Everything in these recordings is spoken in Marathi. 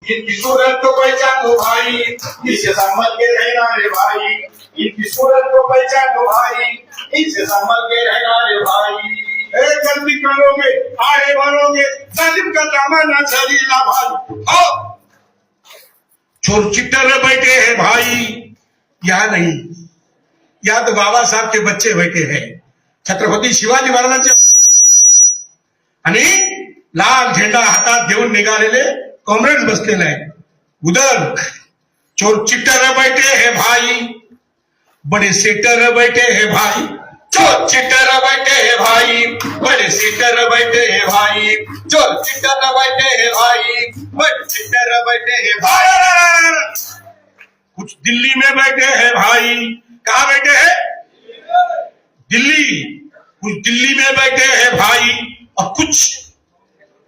इनकी सूरत को पहचानो भाई, इनसे संभल के रहना रे भाई। इनकी सूरत को पहचानो भाई, इनसे संभल के रहना रे भाई। गलती करोगे आगे बढ़ोगे, जालिम का जमाना चलेगा भाई। हाँ, चोर चिट्टर बैठे हैं भाई, यहाँ नहीं, या तो बाबा साहब के बच्चे बैठे हैं, छत्रपती शिवाजी महाराजांचे आणि लाल झेंडा हातात घेऊन निघालेले कॉम्रेड्स बसलेले आहेत उधर। चोर चिट्टर बैठे हैं भाई, बड़े सेटर बैठे हैं भाई। चोर चिट्टर बैठे हैं भाई, बड़े सेटर बैठे हैं भाई। चोर चिट्टर बैठे हैं भाई, बड़े सेटर बैठे हैं भाई। कुछ दिल्ली में बैठे हैं भाई, कहाँ बैठे हैं? दिल्ली। कुछ दिल्ली में बैठे हैं भाई, और कुछ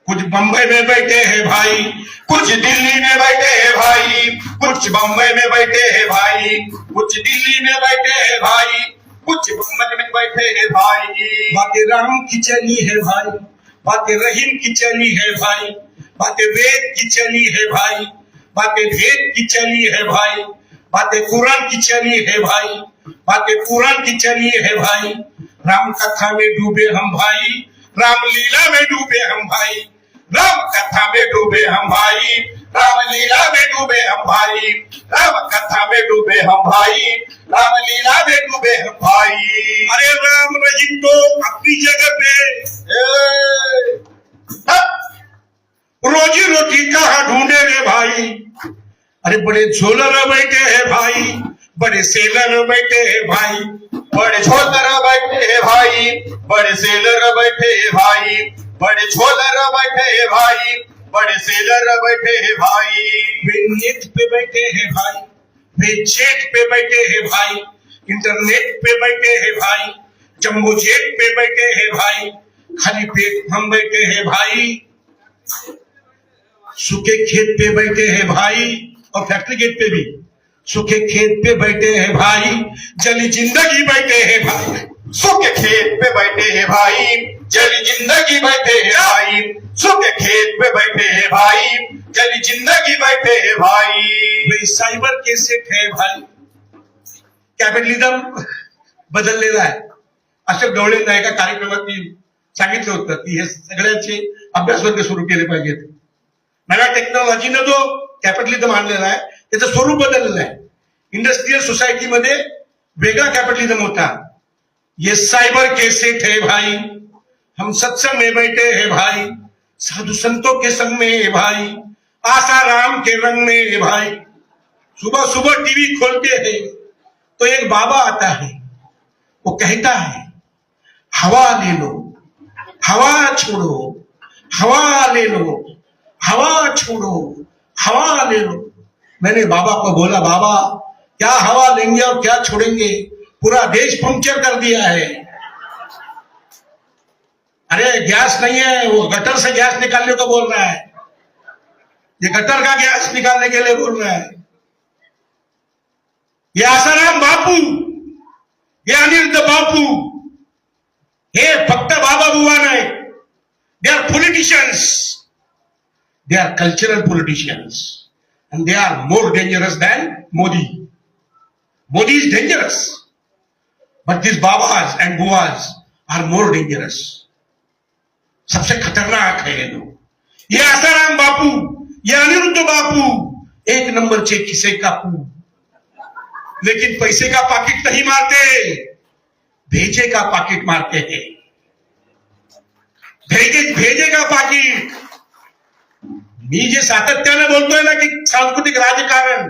बम्बई में बैठे हैं भाई। कुछ दिल्ली में बैठे हैं भाई, कुछ बम्बई में बैठे हैं भाई। कुछ दिल्ली में बैठे हैं भाई, कुछ बम्बई में बैठे हैं भाई। बातें राम की चली है भाई, बातें रहीम की चली है भाई। बातें वेद की चली है भाई, बातें वेद की चली है भाई। बातें कुरान की चली है भाई, बातें कुरान की चली है भाई। राम कथा में डूबे हम भाई, राम लीला में डूबे हम भाई। राम कथा में डूबे हम भाई, राम लीला में डूबे हम भाई। राम कथा में डूबे हम भाई, राम लीला में डूबे हम भाई। अरे राम रहीम तो अपनी जगह पे, रोजी रोटी कहाँ ढूंढे रे भाई। अरे बड़े झोलर बैठे हैं भाई, बड़े सेलर बैठे हैं भाई। बड़े झोलर बैठे हैं भाई, बड़े सेलर बैठे हैं भाई। बड़े झोलर बैठे हैं भाई, बड़े सेलर बैठे हैं भाई। वे नेट पे बैठे हैं भाई, वे जेट पे बैठे हैं भाई। इंटरनेट पे बैठे हैं भाई, जम्बो जेट पे बैठे हैं भाई। खाली पेट हम बैठे हैं भाई, सूखे खेत पे बैठे हैं भाई, और फैक्ट्री गेट पे भी। सूखे खेत पे बैठे हैं भाई, जली जिंदगी बैठे हैं भाई। सूखे खेत पे बैठे हैं भाई, जली जिंदगी बैठे हैं भाई। सूखे खेत पे बैठे हैं भाई, जली जिंदगी बैठे हैं भाई। भाई सायबर केसेट है भाई, कॅपिटलिझम बदललेला आहे। अशोक ढवळे एका कार्यक्रमात सांगितलं होतं की हे सगळ्यांचे अभ्यासवर्ग सुरू केले पाहिजेत। नव्या टेक्नॉलॉजीनं जो कॅपिटलिझम आणलेला आहे त्याचं स्वरूप बदललेलं आहे। इंडस्ट्रियल सोसायटीमध्ये वेगळा कॅपिटलिझम होता, ये साइबर केसेट है भाई। हम सत्संग में बैठे हैं भाई, साधु संतों के संग में है भाई। आसाराम के रंग में है भाई। सुबह सुबह टीवी खोलते हैं तो एक बाबा आता है, वो कहता है हवा ले लो, हवा छोड़ो, हवा ले लो, हवा छोड़ो, हवा ले लो। मैंने बाबा को बोला, बाबा क्या हवा लेंगे और क्या छोड़ेंगे, पूरा देश पंक्चर कर दिया है। अरे गैस नहीं है, वो गटर से गैस निकालने को बोल रहा है, ये गटर का गैस निकालने के लिए बोल रहा है। ये आसाराम बापू, ये अनिरुद्ध बापू, हे फक्त बाबा बुवा नाही, they are politicians, they are cultural politicians, and they are more dangerous than Modi. Modi is dangerous, but these babas and buas are more dangerous. सबसे खतरनाक है ये लोग। ये आसाराम बापू, ये अनिरुद्ध बापू एक नंबर चे किसे कापू, लेकिन पैसे का पाकिट नहीं मारते, भेजे का पाकिट मारते हैं। भेजे का पाकिट। मी जे सातत्याने बोलतोय ना की सांस्कृतिक राजकारण,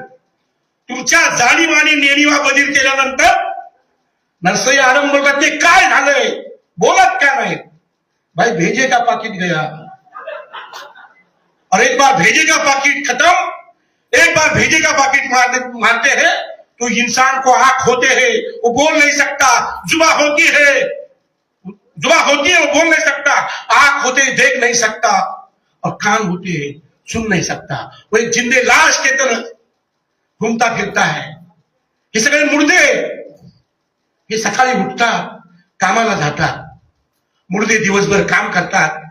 तुमच्या जाणीवाणी नेणीवा बदल केल्यानंतर नरसई आरंभ बोलतात ते काय झालंय, बोलत का नाही भाई। भेजे का पाकिट गया, और एक बार भेजे का पाकिट खत्म, एक बार भेजे का पाकिट मारते हैं तो इंसान को आंख होते हैं, वो बोल नहीं सकता। जुबा होती है, जुबा होती है, वो बोल नहीं सकता। आंख होते हैं, देख नहीं सकता, और कान होते हैं, सुन नहीं सकता। वो एक जिंदे लाश के तरह घूमता फिरता है। हे सगळे मुर्दे, हे सकाळी उठतात, कामाला जातात, मुर्दे दिवसभर काम करतात,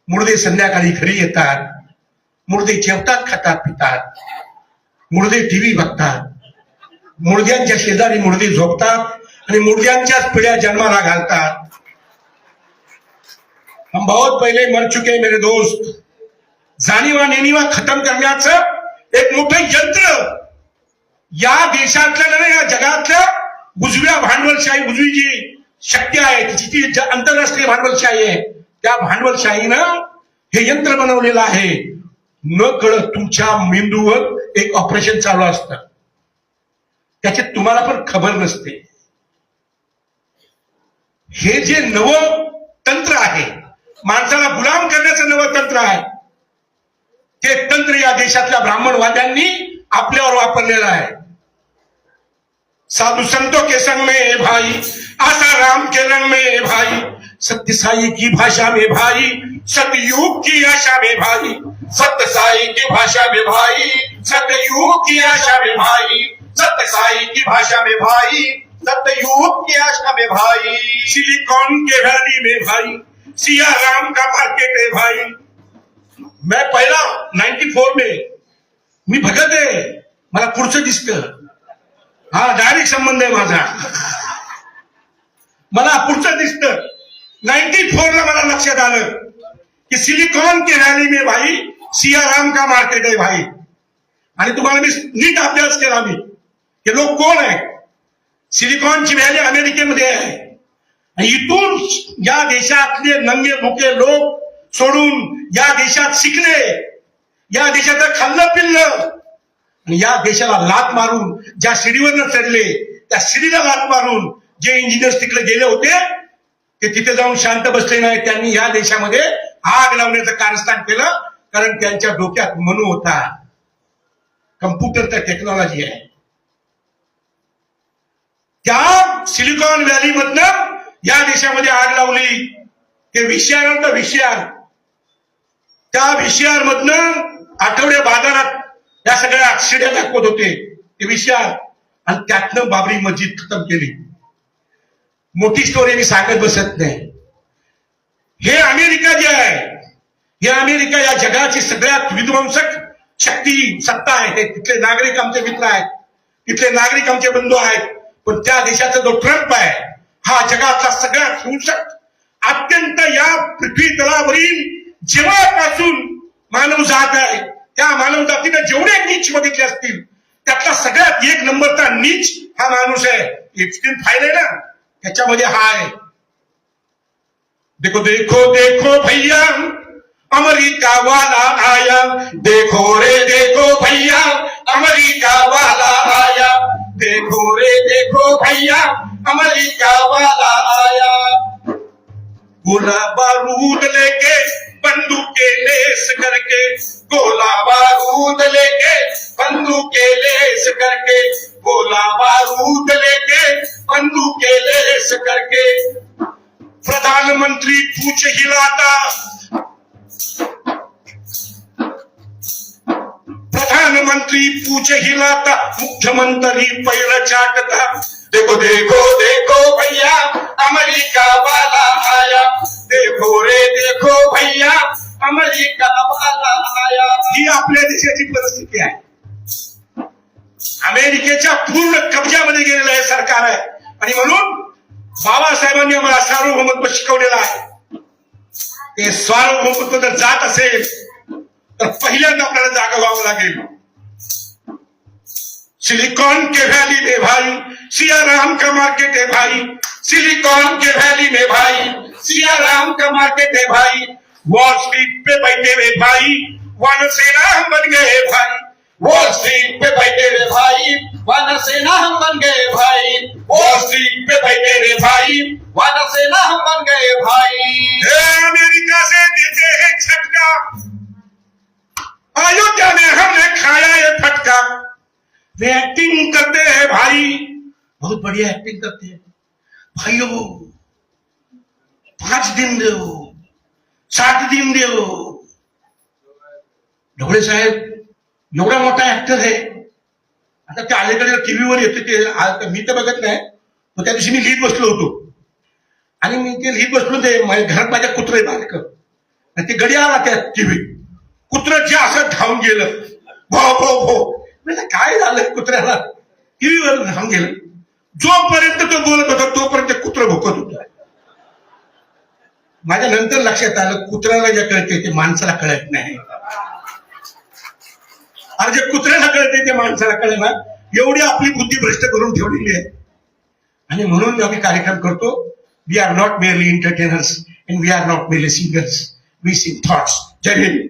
मुर्दे संध्याकाळी घरी येतात, मुर्दे जेवतात, खातात, पितात, मुर्दे टीव्ही बघतात, मुर्द्यांच्या शेजारी मुर्दे झोपतात आणि मुर्द्यांच्याच पिढ्या जन्माला घालतात. हम बहुत पहले मर चुके मेरे दोस्त. जाणीवा नेणीवा खतम करण्याचं एक मोठं यंत्र या देशातल्या नाही, या जगातल्या उजव्या भांडवलशाही, उजवी जी शक्ती आहे, जी आंतरराष्ट्रीय भांडवलशाही आहे, त्या भांडवलशाहीनं हे यंत्र बनवलेलं आहे. न कळत तुमच्या मेंदूवर एक ऑपरेशन चालू असतं, त्याची तुम्हाला पण खबर नसते. हे जे नवं तंत्र आहे, माणसाला गुलाम करण्याचं नवं तंत्र आहे, ते तंत्र या देशातल्या ब्राह्मणवाद्यांनी आपल्यावर वापरलेलं आहे. साधु संतों के संग में भाई, आशा राम के रंग में भाई, सत्य साई की भाषा में भाई, सतयुग की आशा में भाई, सत्य साई की भाषा में भाई, सतयुग की आशा में भाई, सत्य साई की भाषा में भाई, सतयुग की आशा में भाई, सिलिकॉन के वैली में भाई, सिया राम का मार्केट है भाई. मैं पहिला 94 में मी भगत आहे, मला पुढचं दिसतं. हा डायरेक्ट संबंध आहे माझा, मला पुढचं दिसतं. 94 ला मला लक्षात आलं की सिलिकॉन के वैली में भाई सिया राम का मार्केट आहे भाई. आणि तुम्हाला मी नीट अभ्यास केला मी हे लोक कोण आहे. सिलिकॉनची व्हॅली अमेरिकेमध्ये आहे आणि इथून या देशातले नंगे भुके लोक सोडून या देशात शिकले, या देशाचं खाल्लं पिल्लं आणि या देशाला लात मारून ज्या शिडीवरनं चढले त्या शिडीला लात मारून जे इंजिनियर्स तिकडे गेले होते ते तिथे जाऊन शांत बसले नाही. त्यांनी या देशामध्ये आग लावण्याचं कारस्थान केलं, कारण त्यांच्या डोक्यात मनू होता, कम्प्युटरचा टेक्नॉलॉजी आहे. त्या सिलिकॉन व्हॅली मधनं या देशामध्ये आग लावली. ते व्हीसीआर, त्या व्हीसीआर मधनं आठवड्या बाजारात या सगळ्या शिड्या दाखवत होते ते व्हीसीआर, आणि त्यातनं बाबरी मस्जिद खतम केली. मोठी स्टोरी मी सांगत बसत नाही. हे अमेरिका जे आहे, हे अमेरिका या जगाची सगळ्यात विध्वंसक शक्ती सत्ता आहे. ते तिथले नागरिक आमचे मित्र आहेत, तिथले नागरिक आमचे बंधू आहेत. पण त्या देशाचा जो ट्रम्प आहे हा जगातला सगळ्यात हिंसक, अत्यंत या पृथ्वी तलावरील जेव्हापासून मानव जात आहे त्या मानव जातीने जेवढे नीच बघितले असतील त्यातला सगळ्यात एक नंबरचा नीच हा माणूस आहे. एप्स्टीन फाईल आहे ना, त्याच्यामध्ये हा आहे. देखो देखो देखो भैया अमेरिका वाला आया, देखो रे देखो भैया अमेरिका वाला आया, देखो रे देखो भैया अमेरिका वाला आया. गोला बारूद लेके बंदूके लेस करके, गोला बारूद लेके बंदूके लेस करके, गोला बारूद लेके बंदूके लेस करके. प्रधानमंत्री पूछ हिलाता, प्रधानमंत्री पूछ हिलाता, मुख्यमंत्री पैर चाटता. देखो देखो देखो भैया अमेरिका वाला आया, देखो रे देखो भैया अमेरिका वाला आया. ही आपल्या देशाची परिस्थिती आहे. अमेरिकेच्या पूर्ण कब्जामध्ये गेलेलं हे सरकार आहे. आणि म्हणून बाबासाहेबांनी आम्हाला सार्वभौमत्व शिकवलेलं आहे. ते सार्वभौमत्व जर जात असेल तर पहिल्यांदा आपल्याला जागा व्हावं लागेल. सिलिकॉन के वैली में भाई सिया राम का मार्केट है भाई, सिलिकॉन के वैली में भाई सिया राम का मार्केट है भाई. वॉल स्ट्रीट पे बैठे हुए भाई वानरसेना हम बन गए भाई, वॉल स्ट्रीट पे बैठे हुए भाई वानरसेना हम बन गए भाई, वॉल स्ट्रीट पे बैठे हुए भाई वानरसेना हम बन गए भाई. अमेरिका से देते हैं झटका, अयोध्या में हमने खाया ये फटका. वे एक्टिंग करते हैं भाई, बहुत बढ़िया एक्टिंग करते हैं भाइयों. 5 दिन दो, 7 दिन दो. ढोळे साहेब एवढा मोठा ऍक्टर आहे. आता ते अलीकडे टीव्हीवर येते ते मी तर बघत नाही. तर त्या दिवशी मी लिहित बसलो होतो आणि मी ते लिहित बसलो, ते घरात माझ्या कुत्रे बारक आणि ते गडी आला त्या टीव्ही. कुत्रं जे असं धावून गेलं, भो भो भो. म्हणजे काय झालं कुत्र्याला, टीव्हीवर धावून गेलं. जोपर्यंत तो बोलत होता तोपर्यंत कुत्रं भुकत होतं. माझ्या नंतर लक्षात आलं, कुत्र्याला जे कळते ते माणसाला कळत नाही. आणि जे कुत्र्याला कळते ते माणसाला कळेना, एवढी आपली बुद्धी भ्रष्ट करून ठेवलेली आहे. आणि म्हणून आम्ही कार्यक्रम करतो. We are not merely entertainers and we are not merely singers, we sing thoughts. जय हिंद.